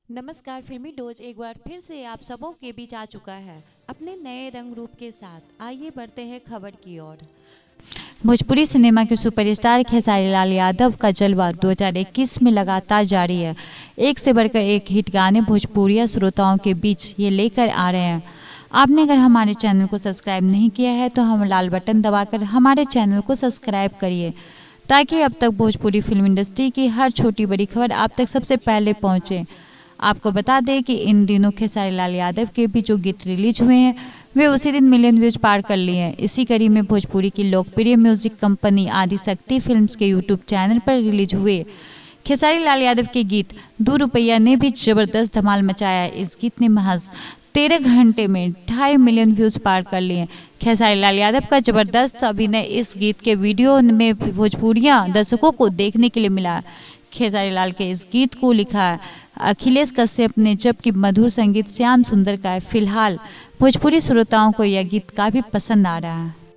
नमस्कार। फिल्मी डोज एक बार फिर से आप सबों के बीच आ चुका है अपने नए रंग रूप के साथ। आइए बढ़ते हैं खबर की ओर। भोजपुरी सिनेमा के सुपरस्टार खेसारी लाल यादव का जलवा 2021 में लगातार जारी है। एक से बढ़कर एक हिट गाने भोजपुरिया श्रोताओं के बीच ये लेकर आ रहे हैं। आपने अगर हमारे चैनल को सब्सक्राइब नहीं किया है तो हम लाल बटन दबाकर हमारे चैनल को सब्सक्राइब करिए, ताकि अब तक भोजपुरी फिल्म इंडस्ट्री की हर छोटी बड़ी खबर आप तक सबसे पहले पहुंचे। आपको बता दें कि इन दिनों खेसारी लाल यादव के भी जो गीत रिलीज हुए हैं वे उसी दिन मिलियन व्यूज पार कर लिए हैं। इसी कड़ी में भोजपुरी की लोकप्रिय म्यूजिक कंपनी आदिशक्ति फिल्म्स के यूट्यूब चैनल पर रिलीज हुए खेसारी लाल यादव के गीत 2 रुपया ने भी जबरदस्त धमाल मचाया। इस गीत ने महज 13 घंटे में 2.5 मिलियन व्यूज पार कर लिए। खेसारी लाल यादव का जबरदस्त अभिनय इस गीत के वीडियो में भोजपुरिया दर्शकों को देखने के लिए मिला। खेसारी लाल के इस गीत को लिखा अखिलेश कश्यप ने, जबकि मधुर संगीत श्याम सुंदर का है। फिलहाल भोजपुरी श्रोताओं को यह गीत काफी पसंद आ रहा है।